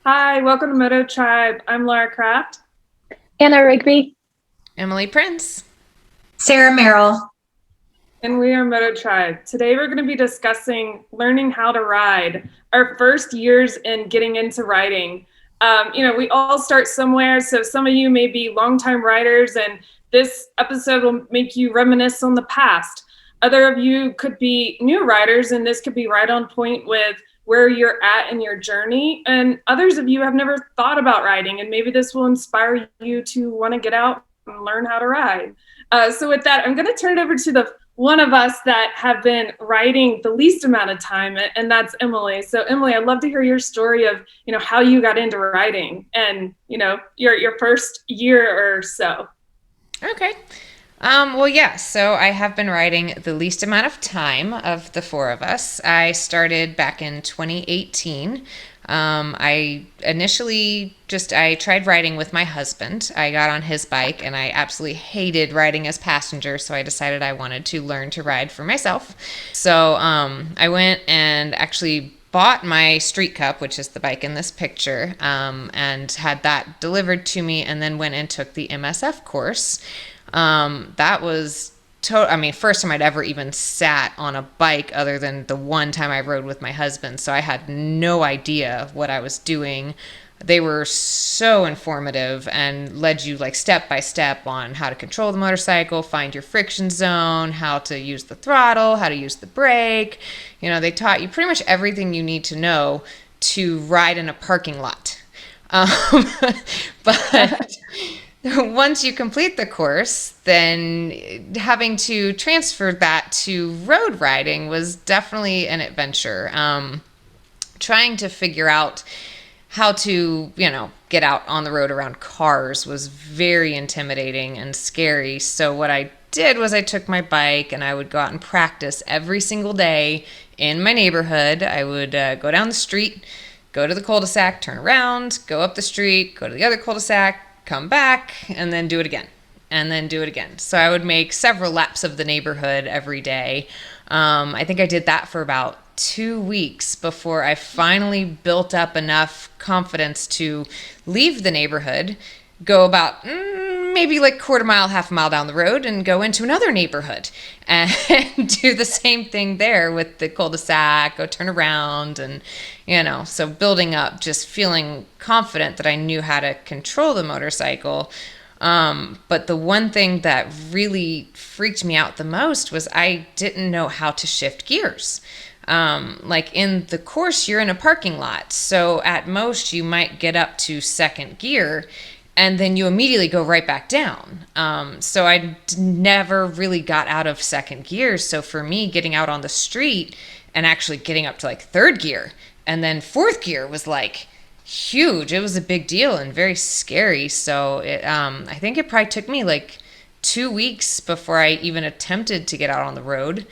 Hi, welcome to MotoTribe. I'm Laura Kraft. Anna Rigby. Emily Prince. Sarah Merrill. And we are MotoTribe. Today we're going to be discussing learning how to ride, our first years in getting into riding. We all start somewhere, so some of you may be longtime riders, and this episode will make you reminisce on the past. Other of you could be new riders, and this could be right on point with where you're at in your journey. And others of you have never thought about riding, and maybe this will inspire you to want to get out and learn how to ride. So with that, I'm going to turn it over to the one of us that have been riding the least amount of time, and that's Emily. So Emily, I'd love to hear your story of, how you got into riding and, your first year or so. Okay. Well, yeah, so I have been riding the least amount of time of the four of us. I started back in 2018. I tried riding with my husband. I got on his bike and I absolutely hated riding as passenger, so I decided I wanted to learn to ride for myself. So I went and actually bought my Street Cup, which is the bike in this picture, and had that delivered to me, and then went and took the MSF course. That was first time I'd ever even sat on a bike other than the one time I rode with my husband. So I had no idea what I was doing. They were so informative and led you like step by step on how to control the motorcycle, find your friction zone, how to use the throttle, how to use the brake. They taught you pretty much everything you need to know to ride in a parking lot. Um, but once you complete the course, then having to transfer that to road riding was definitely an adventure. Trying to figure out how to, get out on the road around cars was very intimidating and scary. So what I did was I took my bike and I would go out and practice every single day in my neighborhood. I would go down the street, go to the cul-de-sac, turn around, go up the street, go to the other cul-de-sac, come back, and then do it again, and then do it again. So I would make several laps of the neighborhood every day. I think I did that for about 2 weeks before I finally built up enough confidence to leave the neighborhood, go about maybe like quarter mile, half a mile down the road, and go into another neighborhood and do the same thing there with the cul-de-sac, go turn around, and so building up, just feeling confident that I knew how to control the motorcycle. But the one thing that really freaked me out the most was I didn't know how to shift gears. Like in the course, you're in a parking lot. So at most you might get up to second gear and then you immediately go right back down. So I never really got out of second gear. So for me, getting out on the street and actually getting up to like third gear and then fourth gear was like huge. It was a big deal and very scary. So I think it probably took me like 2 weeks before I even attempted to get out on the road.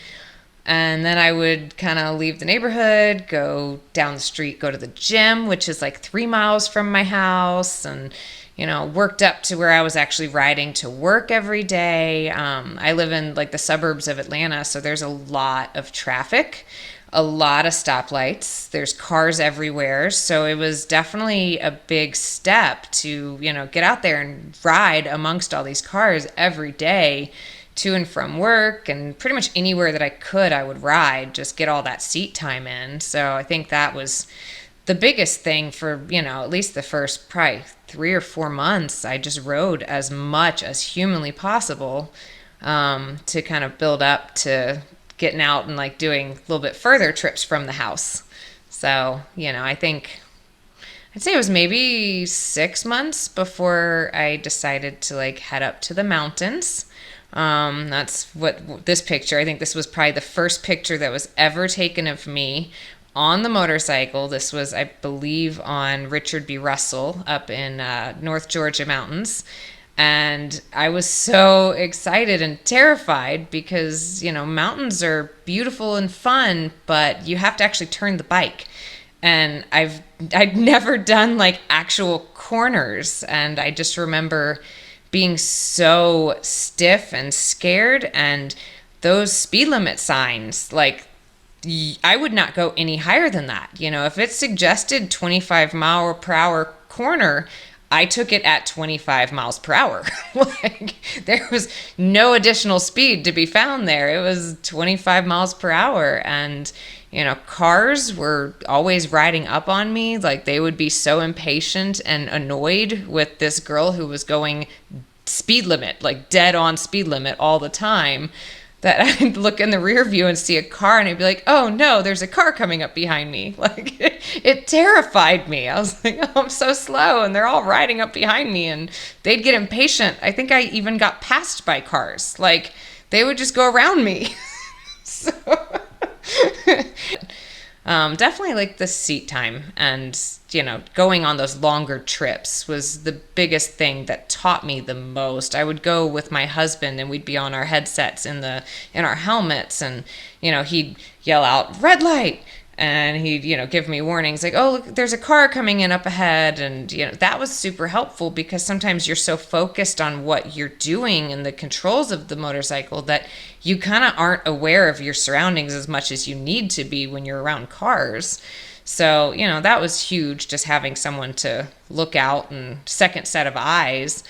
And then I would kind of leave the neighborhood, go down the street, go to the gym, which is like 3 miles from my house, and, worked up to where I was actually riding to work every day. I live in like the suburbs of Atlanta, so there's a lot of traffic, a lot of stoplights. There's cars everywhere. So it was definitely a big step to, get out there and ride amongst all these cars every day to and from work, and pretty much anywhere that I could, I would ride, just get all that seat time in. So I think that was the biggest thing for, at least the first probably 3 or 4 months. I just rode as much as humanly possible to kind of build up to getting out and like doing a little bit further trips from the house. So, I think I'd say it was maybe 6 months before I decided to like head up to the mountains. That's what this picture, I think this was probably the first picture that was ever taken of me on the motorcycle. This was, I believe, on Richard B. Russell up in North Georgia mountains. And I was so excited and terrified because, mountains are beautiful and fun, but you have to actually turn the bike. And I'd never done like actual corners. And I just remember being so stiff and scared, and those speed limit signs, like I would not go any higher than that. If it suggested 25-mile-per-hour corner, I took it at 25 miles per hour. Like, there was no additional speed to be found there. It was 25 miles per hour. And, cars were always riding up on me. Like, they would be so impatient and annoyed with this girl who was going speed limit, like dead on speed limit all the time, that I'd look in the rear view and see a car and I'd be like, oh no, there's a car coming up behind me. Like, it terrified me. I was like, oh, I'm so slow and they're all riding up behind me, and they'd get impatient. I think I even got passed by cars. Like, they would just go around me. So definitely like the seat time and, going on those longer trips was the biggest thing that taught me the most. I would go with my husband and we'd be on our headsets in our helmets, and, he'd yell out, red light. And he'd, give me warnings like, oh, look, there's a car coming in up ahead. And, that was super helpful because sometimes you're so focused on what you're doing and the controls of the motorcycle that you kind of aren't aware of your surroundings as much as you need to be when you're around cars. So, that was huge, just having someone to look out and second set of eyes.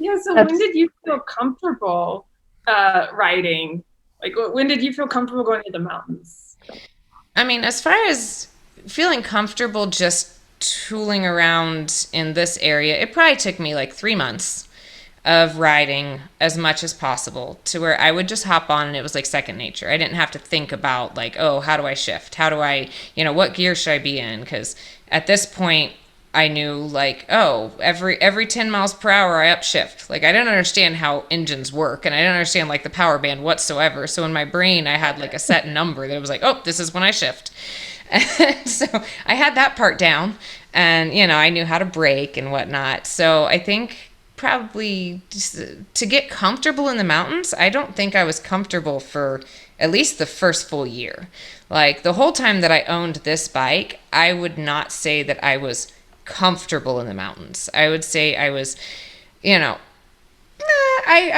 Yeah, so when did you feel comfortable riding? Like, when did you feel comfortable going to the mountains? I mean, as far as feeling comfortable just tooling around in this area, it probably took me like 3 months of riding as much as possible to where I would just hop on and it was like second nature. I didn't have to think about like, oh, how do I shift? How do I, what gear should I be in? Because at this point, I knew like, oh, every 10 miles per hour I upshift. Like, I didn't understand how engines work, and I didn't understand like the power band whatsoever. So in my brain, I had like a set number that was like, oh, this is when I shift. And so I had that part down, and I knew how to brake and whatnot. So I think probably just to get comfortable in the mountains, I don't think I was comfortable for at least the first full year. Like, the whole time that I owned this bike, I would not say that I was comfortable in the mountains. I would say I was, I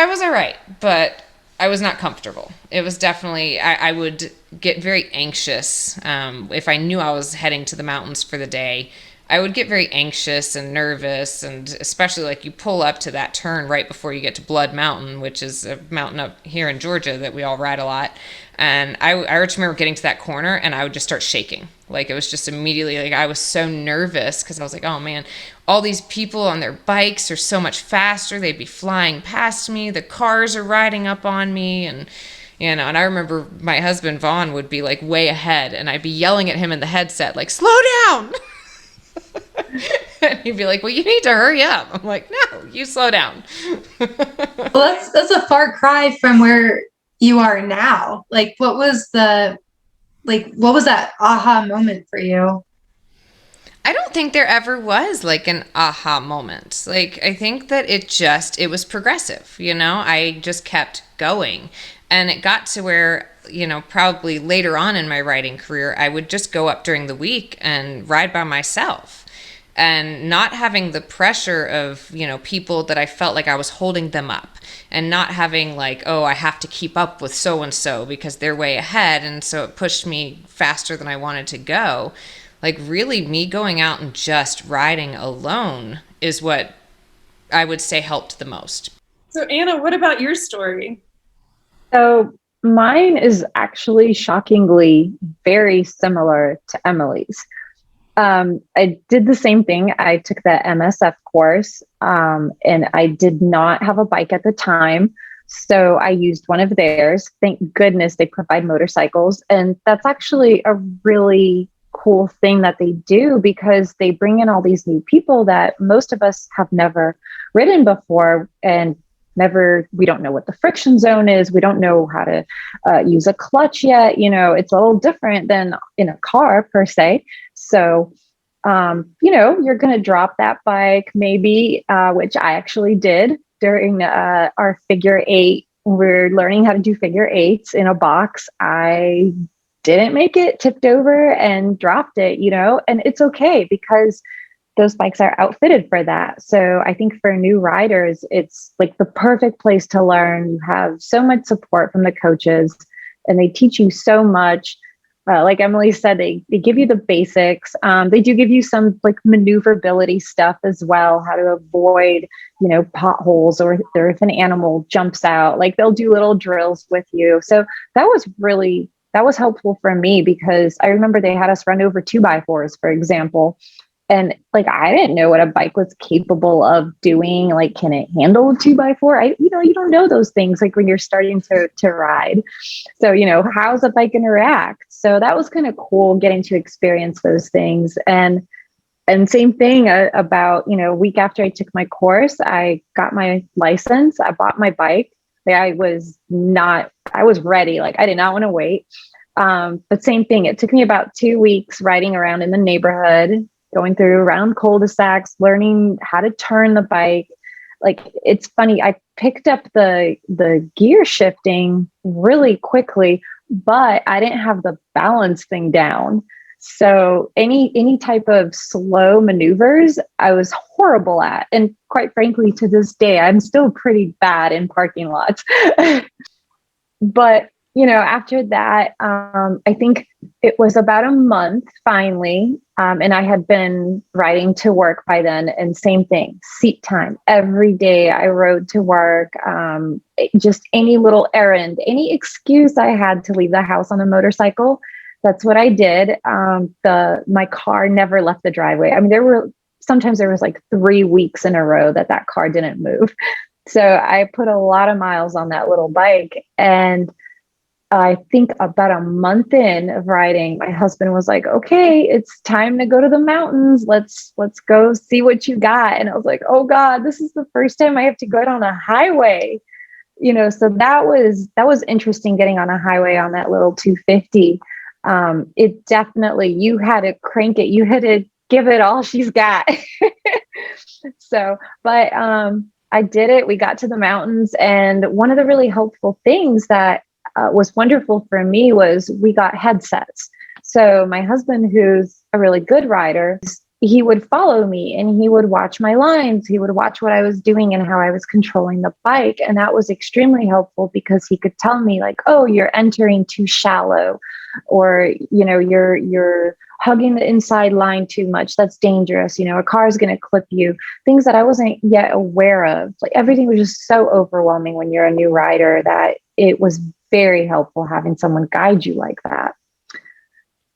was all right, but I was not comfortable. It was definitely, I would get very anxious if I knew I was heading to the mountains for the day. I would get very anxious and nervous, and especially like you pull up to that turn right before you get to Blood Mountain, which is a mountain up here in Georgia that we all ride a lot. And I just remember getting to that corner and I would just start shaking. Like, it was just immediately like I was so nervous because I was like, oh man, all these people on their bikes are so much faster. They'd be flying past me. The cars are riding up on me. And and I remember my husband Vaughn would be like way ahead and I'd be yelling at him in the headset, like, slow down. And he'd be like, well, you need to hurry up. I'm like, no, you slow down. Well, that's a far cry from where you are now. Like, what was that aha moment for you? I don't think there ever was like an aha moment. Like, I think that it was progressive, I just kept going. And it got to where, probably later on in my riding career, I would just go up during the week and ride by myself. And not having the pressure of, people that I felt like I was holding them up, and not having like, oh, I have to keep up with so-and-so because they're way ahead. And so it pushed me faster than I wanted to go. Like, really, me going out and just riding alone is what I would say helped the most. So Anna, what about your story? So mine is actually shockingly very similar to Emily's. I did the same thing. I took the MSF course, and I did not have a bike at the time. So I used one of theirs. Thank goodness they provide motorcycles. And that's actually a really cool thing that they do, because they bring in all these new people that most of us have never ridden before, and we don't know what the friction zone is. We don't know how to use a clutch yet. It's a little different than in a car per se. So, you're going to drop that bike maybe, which I actually did during our figure eight. We're learning how to do figure eights in a box. I didn't make it, tipped over and dropped it, and it's okay because those bikes are outfitted for that. So I think for new riders, it's like the perfect place to learn. You have so much support from the coaches and they teach you so much. Like Emily said, they give you the basics. They do give you some like maneuverability stuff as well, how to avoid, potholes, or if an animal jumps out, like they'll do little drills with you. So that was helpful for me, because I remember they had us run over 2x4s, for example. And like, I didn't know what a bike was capable of doing. Like, can it handle a 2x4? You don't know those things, like when you're starting to ride. So, how's a bike going to react? So that was kind of cool, getting to experience those things. And same thing about, a week after I took my course, I got my license, I bought my bike. I was ready. Like, I did not want to wait. But same thing, it took me about 2 weeks riding around in the neighborhood, going through around cul-de-sacs, learning how to turn the bike. Like, it's funny, I picked up the gear shifting really quickly, but I didn't have the balance thing down. So any type of slow maneuvers, I was horrible at. And quite frankly, to this day, I'm still pretty bad in parking lots. But after that, I think it was about a month finally. And I had been riding to work by then, and same thing, seat time. Every day I rode to work, just any little errand, any excuse I had to leave the house on a motorcycle. That's what I did. My car never left the driveway. I mean, sometimes there was like 3 weeks in a row that car didn't move. So I put a lot of miles on that little bike. And I think about a month in of riding, my husband was like, okay, it's time to go to the mountains. Let's go see what you got. And I was like, oh God, this is the first time I have to go out on a highway. So that was interesting, getting on a highway on that little 250. It definitely, you had to crank it. You had to give it all she's got. So, but I did it. We got to the mountains. And one of the really helpful things that was wonderful for me was we got headsets. So my husband, who's a really good rider, he would follow me and he would watch my lines. He would watch what I was doing and how I was controlling the bike. And that was extremely helpful, because he could tell me like, oh, you're entering too shallow, or, you're hugging the inside line too much. That's dangerous. A car is going to clip you. Things that I wasn't yet aware of. Like, everything was just so overwhelming when you're a new rider, that it was very helpful having someone guide you like that.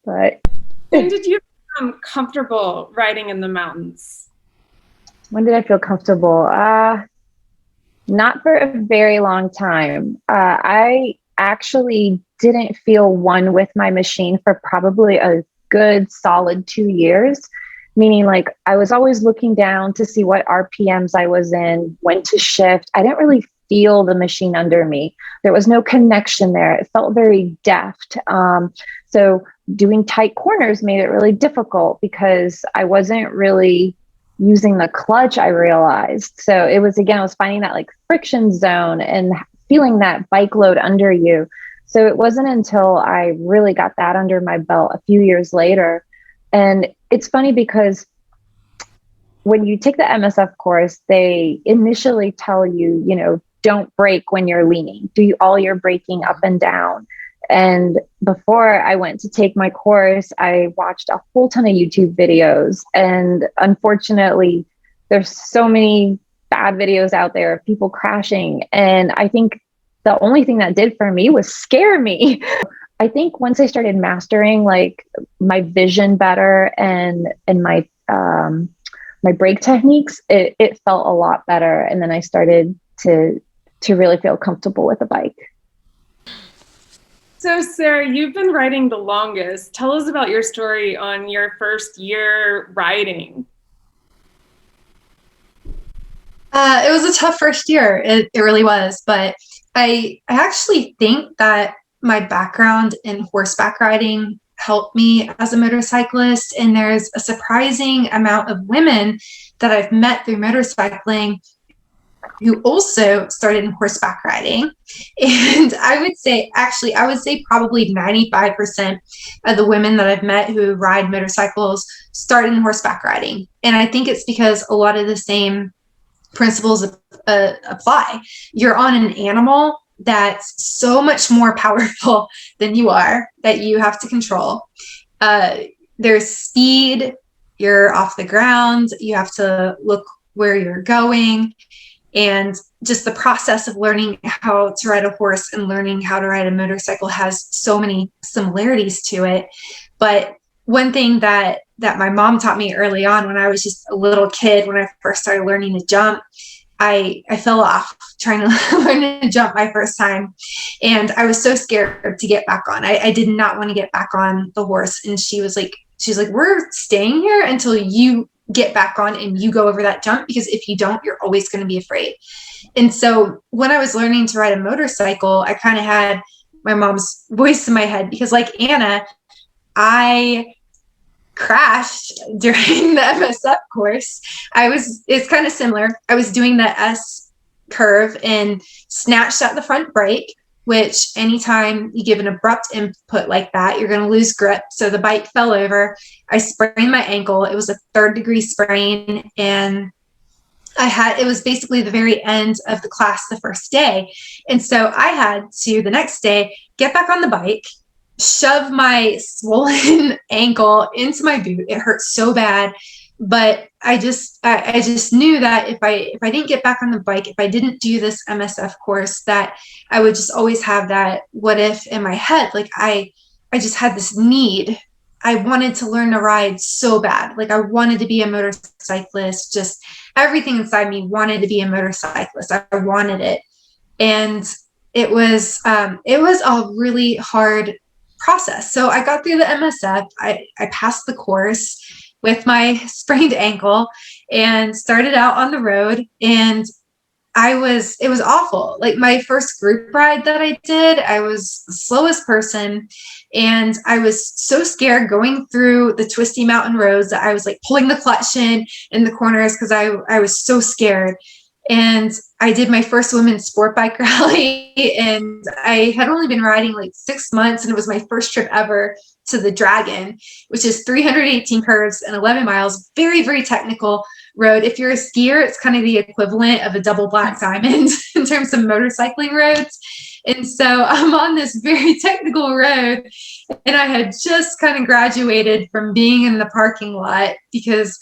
But when did you become comfortable riding in the mountains? When did I feel comfortable? Not for a very long time. I actually didn't feel one with my machine for probably a good solid 2 years. Meaning, like, I was always looking down to see what RPMs I was in, when to shift. I didn't really feel the machine under me. There was no connection there. It felt very deft. So doing tight corners made it really difficult, because I wasn't really using the clutch, I realized. So it was, again, I was finding that like friction zone and feeling that bike load under you. So it wasn't until I really got that under my belt a few years later. And it's funny, because when you take the MSF course, they initially tell you, don't brake when you're leaning. Do all your braking up and down. And before I went to take my course, I watched a whole ton of YouTube videos. And unfortunately, there's so many bad videos out there of people crashing. And I think the only thing that did for me was scare me. I think once I started mastering like my vision better and my my brake techniques, it felt a lot better. And then I started to really feel comfortable with the bike. So Sarah, you've been riding the longest. Tell us about your story on your first year riding. It was a tough first year. It really was. But I actually think that my background in horseback riding helped me as a motorcyclist. And there's a surprising amount of women that I've met through motorcycling who also started in horseback riding. And I would say probably 95% of the women that I've met who ride motorcycles started in horseback riding. And I think it's because a lot of the same principles apply. You're on an animal that's so much more powerful than you are, that you have to control. There's speed, you're off the ground, you have to look where you're going, and just the process of learning how to ride a horse and learning how to ride a motorcycle has so many similarities to it. But one thing that my mom taught me early on, when I was just a little kid, when I first started learning to jump, I fell off trying to learn to jump my first time. And I was so scared to get back on. I did not want to get back on the horse. And she was like, we're staying here until you get back on and you go over that jump, because if you don't, you're always going to be afraid. And so when I was learning to ride a motorcycle, I kind of had my mom's voice in my head, because like Anna, I crashed during the MSF course. It's kind of similar. I was doing the S curve and snatched at the front brake, which anytime you give an abrupt input like that, you're going to lose grip. So the bike fell over. I sprained my ankle. It was a 3rd-degree sprain. And it was basically the very end of the class the first day. And so I had to, the next day, get back on the bike, shove my swollen ankle into my boot. It hurt so bad. But I just knew that if I didn't get back on the bike, if I didn't do this MSF course, that I would just always have that what if in my head. Like I just had this need. I wanted to learn to ride so bad. Like I wanted to be a motorcyclist. Just everything inside me wanted to be a motorcyclist. I wanted it. And it was a really hard process. So I got through the MSF. I passed the course with my sprained ankle and started out on the road. And it was awful. Like my first group ride that I did, I was the slowest person. And I was so scared going through the twisty mountain roads that I was like pulling the clutch in the corners, because I was so scared. And I did my first women's sport bike rally, and I had only been riding like 6 months, and it was my first trip ever to the Dragon, which is 318 curves and 11 miles, very, very technical road. If you're a skier, it's kind of the equivalent of a double black diamond in terms of motorcycling roads. And so I'm on this very technical road, and I had just kind of graduated from being in the parking lot, because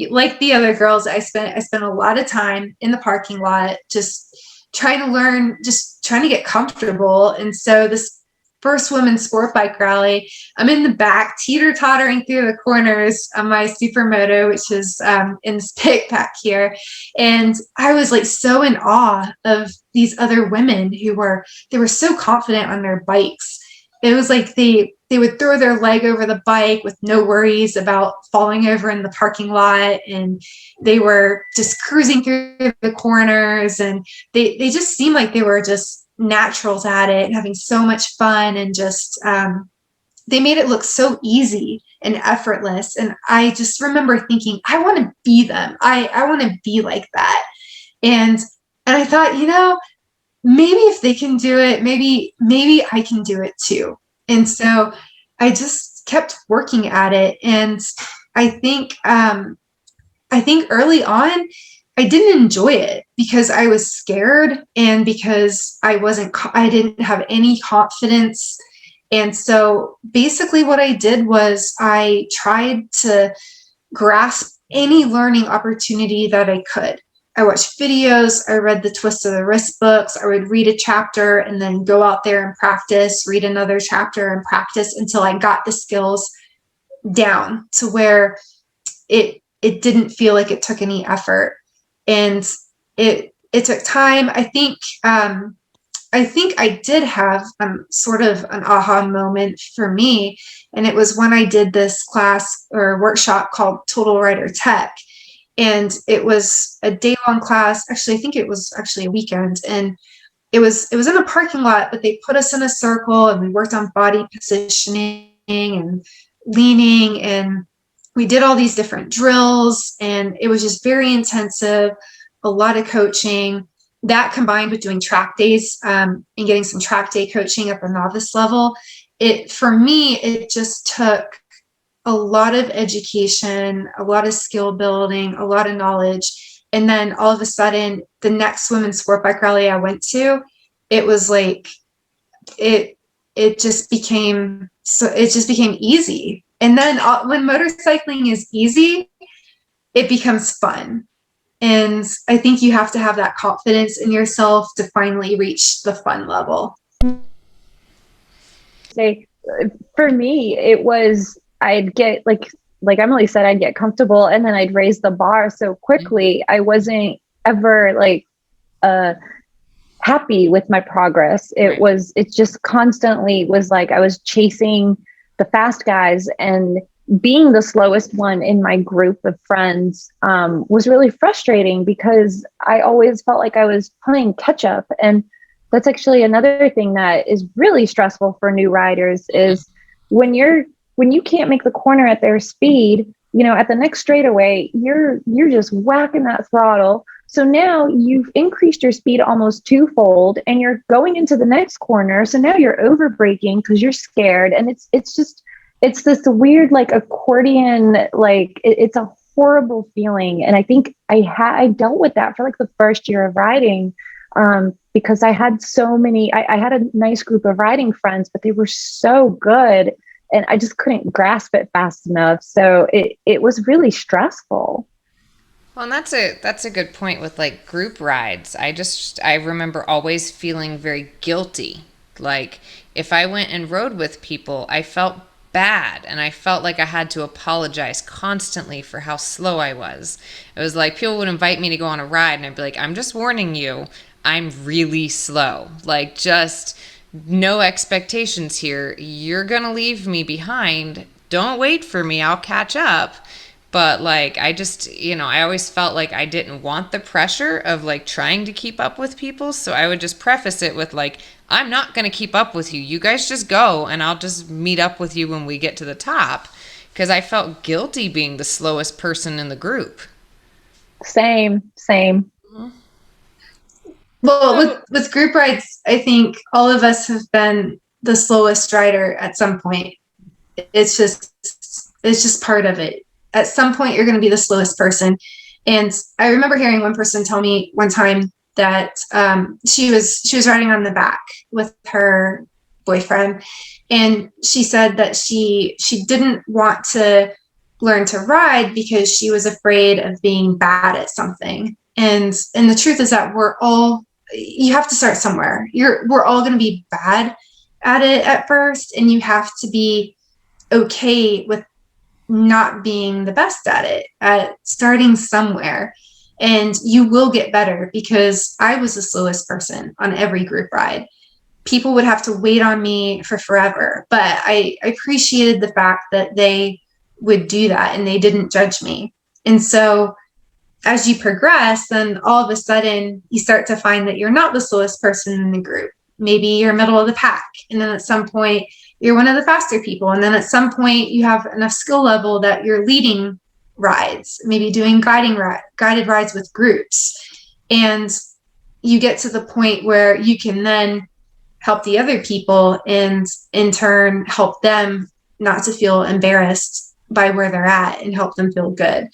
like the other girls, I spent a lot of time in the parking lot, just trying to learn, just trying to get comfortable. And so this first women's sport bike rally, I'm in the back, teeter-tottering through the corners on my Supermoto, which is in this pick back here. And I was like so in awe of these other women they were so confident on their bikes. It was like they would throw their leg over the bike with no worries about falling over in the parking lot. And they were just cruising through the corners, and they just seemed like they were just naturals at it and having so much fun, and just they made it look so easy and effortless. And I just remember thinking, I want to be them. I want to be like that. And I thought, maybe if they can do it, maybe I can do it too. And so I just kept working at it. And I think early on, I didn't enjoy it because I was scared, and because I didn't have any confidence. And so basically what I did was I tried to grasp any learning opportunity that I could. I watched videos, I read the Twist of the Wrist books, I would read a chapter and then go out there and practice, read another chapter and practice until I got the skills down to where it didn't feel like it took any effort. And it took time. I think I did have sort of an aha moment for me. And it was when I did this class or workshop called Total Rider Tech. And it was a day-long class. Actually, I think it was actually a weekend. And it was in a parking lot, but they put us in a circle and we worked on body positioning and leaning, and we did all these different drills, and it was just very intensive, a lot of coaching. That combined with doing track days and getting some track day coaching at the novice level, for me, it just took a lot of education, a lot of skill building, a lot of knowledge. And then all of a sudden, the next women's sport bike rally I went to, it was like it just became easy. And then when motorcycling is easy, it becomes fun. And I think you have to have that confidence in yourself to finally reach the fun level. Say, for me, it was, I'd get like Emily said, I'd get comfortable and then I'd raise the bar so quickly. I wasn't ever like happy with my progress. It just constantly was like I was chasing the fast guys, and being the slowest one in my group of friends was really frustrating because I always felt like I was playing catch up. And that's actually another thing that is really stressful for new riders is when you can't make the corner at their speed, at the next straightaway, you're just whacking that throttle. So now you've increased your speed almost twofold and you're going into the next corner. So now you're over braking because you're scared. And it's this weird, like accordion, like it's a horrible feeling. And I think I dealt with that for like the first year of riding because I had I had a nice group of riding friends, but they were so good and I just couldn't grasp it fast enough. So it was really stressful. Well, and that's a good point with like group rides. I remember always feeling very guilty. Like if I went and rode with people, I felt bad and I felt like I had to apologize constantly for how slow I was. It was like people would invite me to go on a ride and I'd be like, I'm just warning you, I'm really slow. Like just no expectations here. You're going to leave me behind. Don't wait for me. I'll catch up. But like, I just, I always felt like I didn't want the pressure of like trying to keep up with people. So I would just preface it with like, I'm not going to keep up with you. You guys just go and I'll just meet up with you when we get to the top. Because I felt guilty being the slowest person in the group. Same. Well, with group rides, I think all of us have been the slowest rider at some point. It's just part of it. At some point, you're going to be the slowest person. And I remember hearing one person tell me one time that she was riding on the back with her boyfriend, and she said that she didn't want to learn to ride because she was afraid of being bad at something. And the truth is that you have to start somewhere. We're all going to be bad at it at first, and you have to be okay with not being the best at it, at starting somewhere. And you will get better, because I was the slowest person on every group ride. People would have to wait on me for forever, but I appreciated the fact that they would do that and they didn't judge me. And so as you progress, then all of a sudden you start to find that you're not the slowest person in the group. Maybe you're middle of the pack. And then at some point you're one of the faster people. And then at some point you have enough skill level that you're leading rides, maybe doing guided rides with groups. And you get to the point where you can then help the other people and in turn help them not to feel embarrassed by where they're at and help them feel good.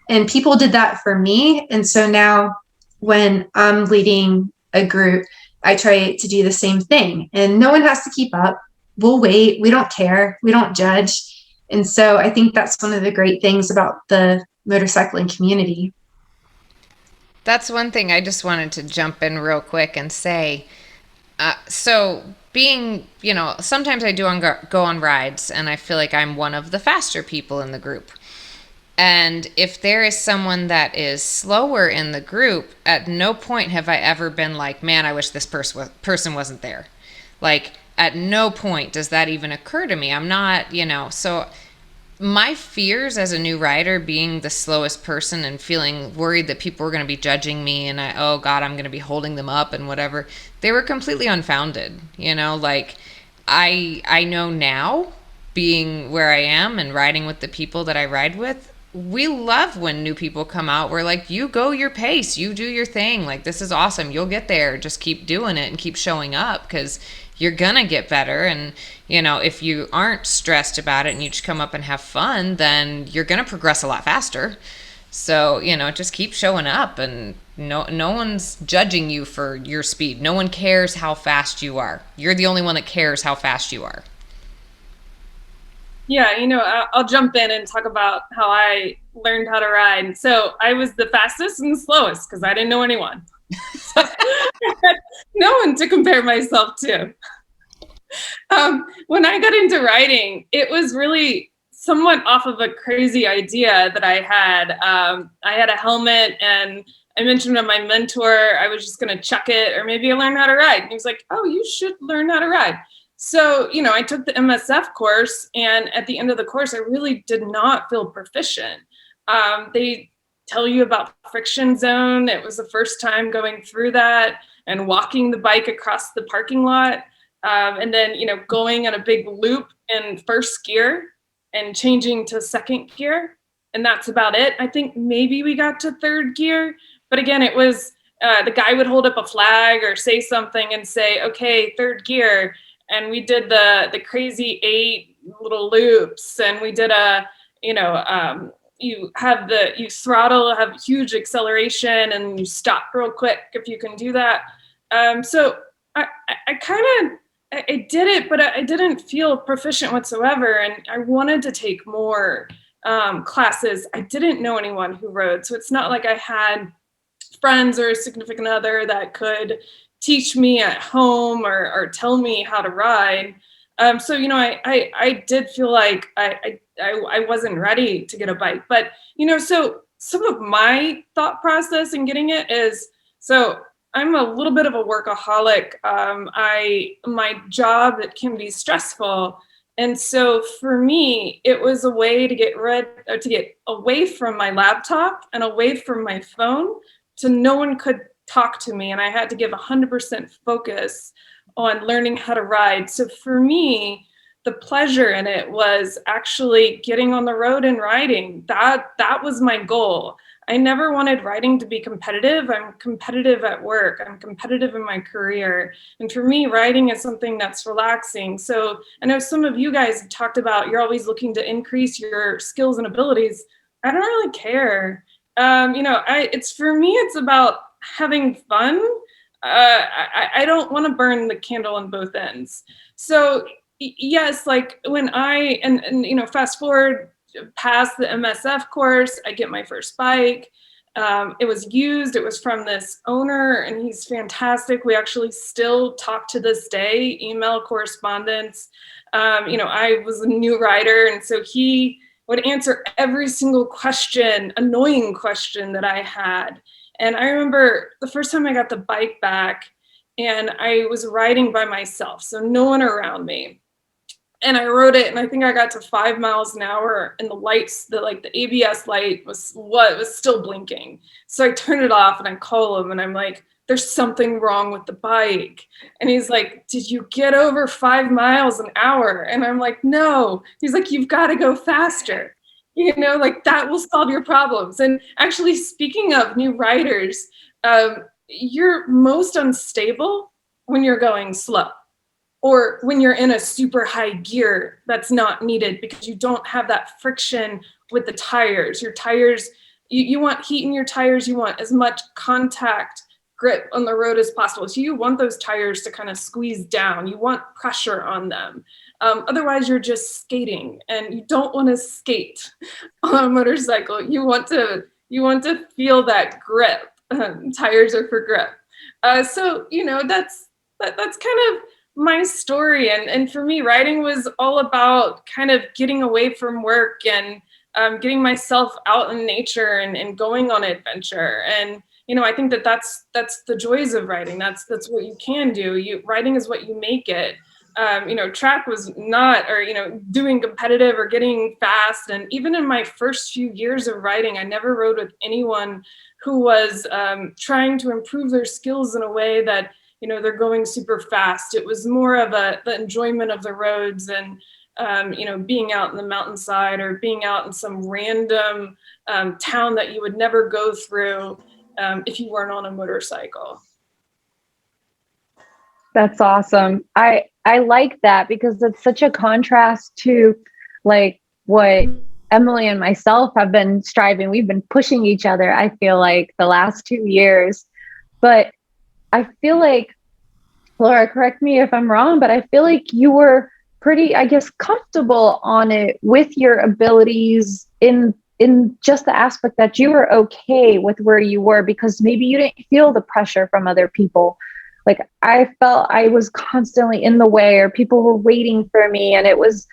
And people did that for me. And so now when I'm leading a group, I try to do the same thing. And no one has to keep up. We'll wait. We don't care. We don't judge. And so I think that's one of the great things about the motorcycling community. That's one thing I just wanted to jump in real quick and say. So being, sometimes I go on rides and I feel like I'm one of the faster people in the group. And if there is someone that is slower in the group, at no point have I ever been like, man, I wish this person wasn't there. Like, at no point does that even occur to me. I'm not, so my fears as a new rider, being the slowest person and feeling worried that people were going to be judging me and oh God, I'm going to be holding them up and whatever, they were completely unfounded. Like I know now, being where I am and riding with the people that I ride with, we love when new people come out. We're like, you go your pace, you do your thing. Like, this is awesome. You'll get there. Just keep doing it and keep showing up, because you're gonna get better. And if you aren't stressed about it and you just come up and have fun, then you're gonna progress a lot faster. So, just keep showing up, and no one's judging you for your speed. No one cares how fast you are. You're the only one that cares how fast you are. Yeah, I'll jump in and talk about how I learned how to ride. So I was the fastest and the slowest because I didn't know anyone. So I had no one to compare myself to. When I got into riding, it was really somewhat off of a crazy idea that I had. I had a helmet, and I mentioned to my mentor I was just going to chuck it, or maybe I learn how to ride. And he was like, "Oh, you should learn how to ride." So, I took the MSF course, and at the end of the course, I really did not feel proficient. They tell you about friction zone. It was the first time going through that and walking the bike across the parking lot. And then, going on a big loop in first gear and changing to second gear. And that's about it. I think maybe we got to third gear. But again, it was the guy would hold up a flag or say something and say, okay, third gear. And we did the crazy 8 little loops. And we did you throttle, have huge acceleration, and you stop real quick if you can do that. So I did it, but I didn't feel proficient whatsoever. And I wanted to take more classes. I didn't know anyone who rode. So it's not like I had friends or a significant other that could teach me at home or tell me how to ride. So, I did feel like I wasn't ready to get a bike. But, so some of my thought process in getting it is, so I'm a little bit of a workaholic. My job, it can be stressful. And so for me, it was a way to get away from my laptop and away from my phone, so no one could talk to me. And I had to give 100% focus on learning how to ride. So for me, the pleasure in it was actually getting on the road and riding. That was my goal. I never wanted riding to be competitive. I'm competitive at work. I'm competitive in my career. And for me, riding is something that's relaxing. So I know some of you guys have talked about you're always looking to increase your skills and abilities. I don't really care. It's for me, it's about having fun. I don't want to burn the candle on both ends. So yes, like when fast forward past the MSF course, I get my first bike. It was used. It was from this owner, and he's fantastic. We actually still talk to this day, email correspondence. I was a new rider, and so he would answer every single annoying question that I had. And I remember the first time I got the bike back, and I was riding by myself, so no one around me. And I rode it, and I think I got to 5 miles an hour, and the lights, the ABS light was still blinking. So I turned it off, and I call him, and I'm like, "There's something wrong with the bike." And he's like, "Did you get over 5 miles an hour?" And I'm like, "No." He's like, "You've got to go faster. That will solve your problems." And actually, speaking of new riders, you're most unstable when you're going slow, or when you're in a super high gear that's not needed because you don't have that friction with the tires. Your tires, you want heat in your tires. You want as much contact grip on the road as possible. So you want those tires to kind of squeeze down. You want pressure on them. Otherwise, you're just skating, and you don't want to skate on a motorcycle. You want to feel that grip. Tires are for grip. So that's kind of my story. And for me, riding was all about kind of getting away from work and getting myself out in nature and going on adventure. And I think that's the joys of riding. That's what you can do. Riding is what you make it. Track was not, or doing competitive or getting fast. And even in my first few years of riding, I never rode with anyone who was trying to improve their skills in a way that they're going super fast. It was more of the enjoyment of the roads and being out in the mountainside, or being out in some random town that you would never go through if you weren't on a motorcycle. That's awesome. I like that, because it's such a contrast to like what Emily and myself have been striving. We've been pushing each other, I feel like, the last 2 years. But I feel like, Laura, correct me if I'm wrong, but I feel like you were pretty, I guess, comfortable on it with your abilities in just the aspect that you were okay with where you were, because maybe you didn't feel the pressure from other people. Like, I felt I was constantly in the way, or people were waiting for me, and it was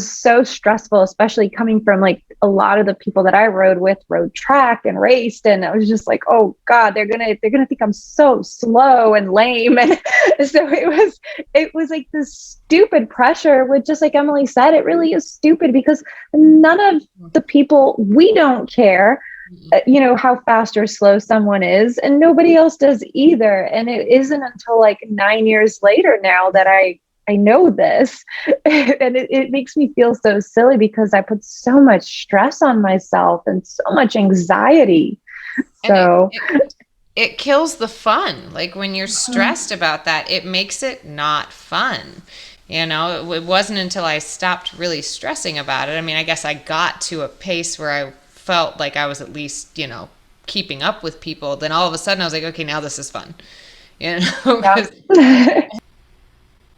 so stressful, especially coming from like a lot of the people that I rode with rode track and raced, and I was just like, oh God, they're gonna think I'm so slow and lame, and so it was like this stupid pressure. Which, just like Emily said, it really is stupid, because none of the people, we don't care, how fast or slow someone is, and nobody else does either. And it isn't until like 9 years later now that I know this. And it makes me feel so silly, because I put so much stress on myself and so much anxiety. So it kills the fun. Like, when you're stressed about that, it makes it not fun. It wasn't until I stopped really stressing about it. I mean, I guess I got to a pace where I felt like I was at least, keeping up with people. Then all of a sudden I was like, okay, now this is fun. yeah.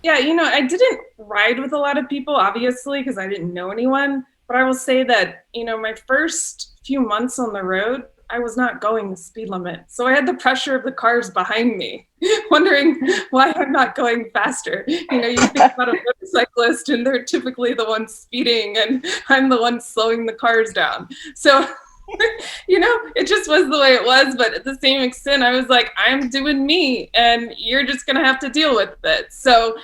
Yeah, I didn't ride with a lot of people, obviously, because I didn't know anyone. But I will say that, my first few months on the road, I was not going the speed limit. So I had the pressure of the cars behind me, wondering why I'm not going faster. You think about a motorcyclist, and they're typically the ones speeding, and I'm the one slowing the cars down. So it just was the way it was. But at the same extent, I was like, I'm doing me, and you're just going to have to deal with it. So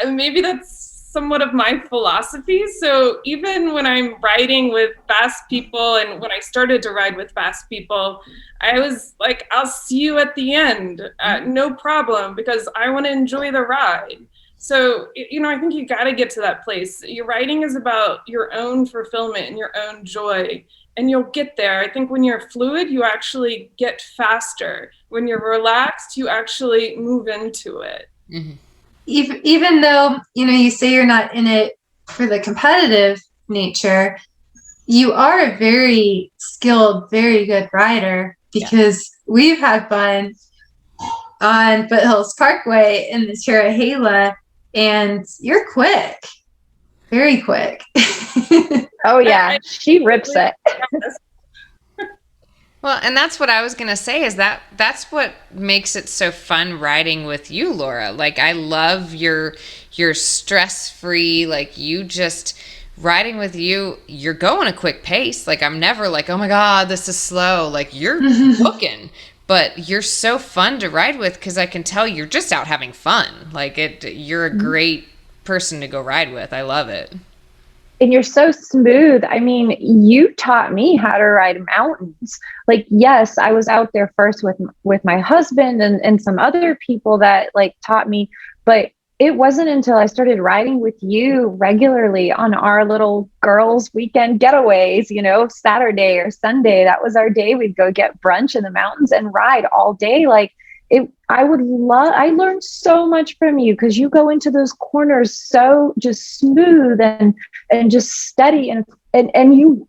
maybe that's somewhat of my philosophy. So even when I'm riding with fast people, and when I started to ride with fast people, I was like, I'll see you at the end. No problem, because I want to enjoy the ride. So, I think you got to get to that place. Your riding is about your own fulfillment and your own joy. And you'll get there. I think when you're fluid, you actually get faster. When you're relaxed, you actually move into it. Mm-hmm. Even though, you say you're not in it for the competitive nature, you are a very skilled, very good rider, because we've had fun on Foothills Parkway in the Cherahela, and you're quick, very quick. Oh yeah, she rips it. Well, and that's what I was going to say, is that's what makes it so fun riding with you, Laura. Like, I love your stress-free, like, you just riding with you, you're going a quick pace. Like, I'm never like, oh my God, this is slow. Like, you're looking, but you're so fun to ride with, because I can tell you're just out having fun. Like, you're a great person to go ride with. I love it. And you're so smooth. I mean, you taught me how to ride mountains. Like, yes, I was out there first with my husband and some other people that like taught me, but it wasn't until I started riding with you regularly on our little girls' weekend getaways, Saturday or Sunday. That was our day. We'd go get brunch in the mountains and ride all day. Like, I learned so much from you, because you go into those corners so just smooth and just steady, and you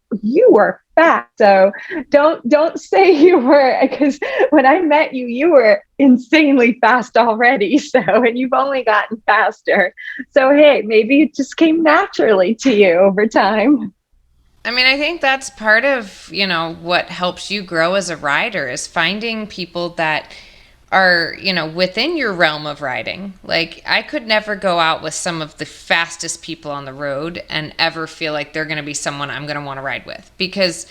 were fast. So don't say you were, because when I met you, you were insanely fast already. So, and you've only gotten faster. So, hey, maybe it just came naturally to you over time. I mean, I think that's part of, what helps you grow as a rider, is finding people that are, within your realm of riding. Like, I could never go out with some of the fastest people on the road and ever feel like they're going to be someone I'm going to want to ride with, because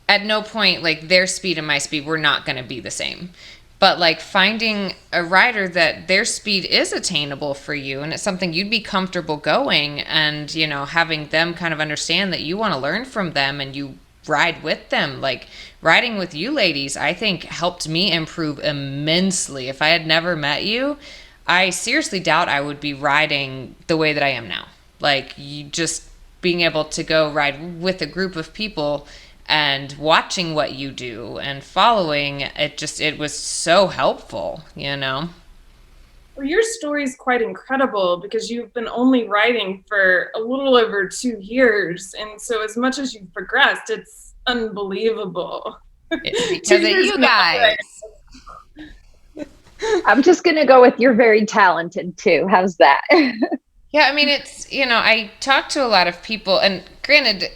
at no point, like, their speed and my speed, we're not going to be the same. But like, finding a rider that their speed is attainable for you, and it's something you'd be comfortable going, and, having them kind of understand that you want to learn from them and you ride with them. Like, riding with you ladies, I think, helped me improve immensely. If I had never met you, I seriously doubt I would be riding the way that I am now. Like, you just being able to go ride with a group of people and watching what you do and following it, it was so helpful. Well, your story is quite incredible because you've been only riding for a little over 2 years. And so as much as you've progressed, it's unbelievable. It's because 2 of years you in the guys. I'm just going to go with you're very talented too. How's that? Yeah, I mean, it's, I talk to a lot of people, and granted,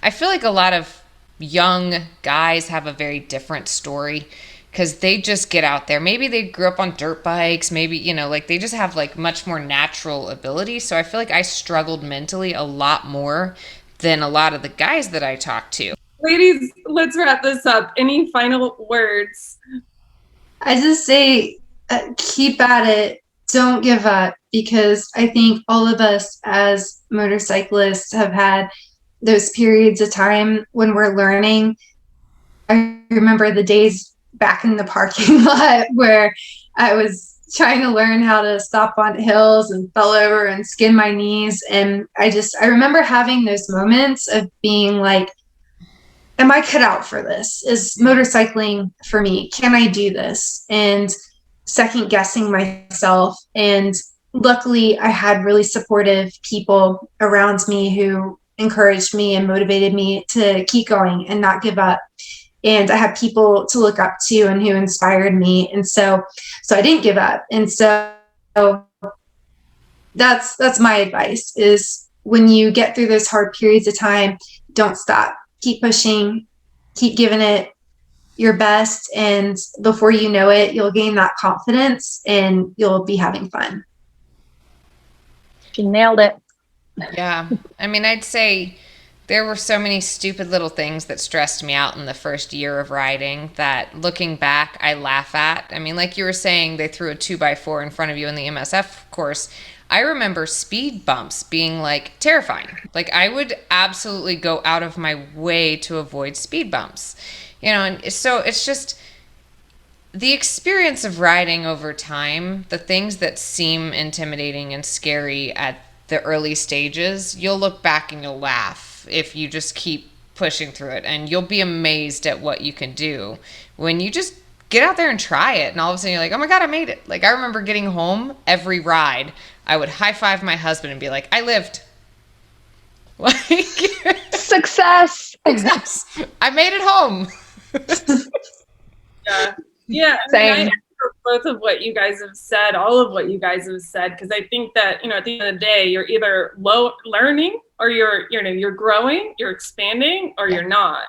I feel like a lot of young guys have a very different story because they just get out there. Maybe they grew up on dirt bikes, maybe, like they just have like much more natural ability. So I feel like I struggled mentally a lot more than a lot of the guys that I talk to. Ladies, let's wrap this up. Any final words? I just say keep at it. Don't give up, because I think all of us as motorcyclists have had those periods of time when we're learning. I remember the days back in the parking lot where I was trying to learn how to stop on hills and fell over and skinned my knees. And I remember having those moments of being like, am I cut out for this? Is motorcycling for me? Can I do this? And second guessing myself. And luckily, I had really supportive people around me who encouraged me and motivated me to keep going and not give up. And I had people to look up to and who inspired me. And so I didn't give up. And so that's my advice, is when you get through those hard periods of time, don't stop. Keep pushing, keep giving it your best. And before you know it, you'll gain that confidence and you'll be having fun. She nailed it. Yeah. I mean, I'd say there were so many stupid little things that stressed me out in the first year of riding that looking back, I laugh at. I mean, like you were saying, they threw a 2x4 in front of you in the MSF course. I remember speed bumps being like terrifying. Like I would absolutely go out of my way to avoid speed bumps, and so it's just the experience of riding over time, the things that seem intimidating and scary at the early stages, you'll look back and you'll laugh if you just keep pushing through it, and you'll be amazed at what you can do when you just get out there and try it. And all of a sudden you're like, oh my God, I made it. Like I remember getting home every ride, I would high five my husband and be like, I lived. Like Success. I made it home. Yeah. Yeah. I mean, I echo both of what you guys have said, all of what you guys have said, because I think that, at the end of the day, you're either learning or you're growing, you're expanding, or you're not.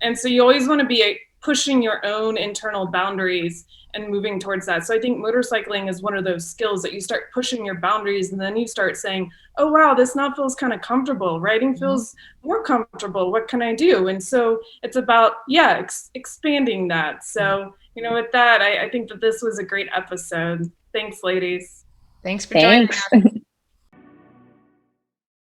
And so you always want to be pushing your own internal boundaries and moving towards that. So I think motorcycling is one of those skills that you start pushing your boundaries and then you start saying, oh, wow, this now feels kind of comfortable. Riding feels more comfortable. What can I do? And so it's about, expanding that. So, with that, I think that this was a great episode. Thanks, ladies. Thanks for joining us.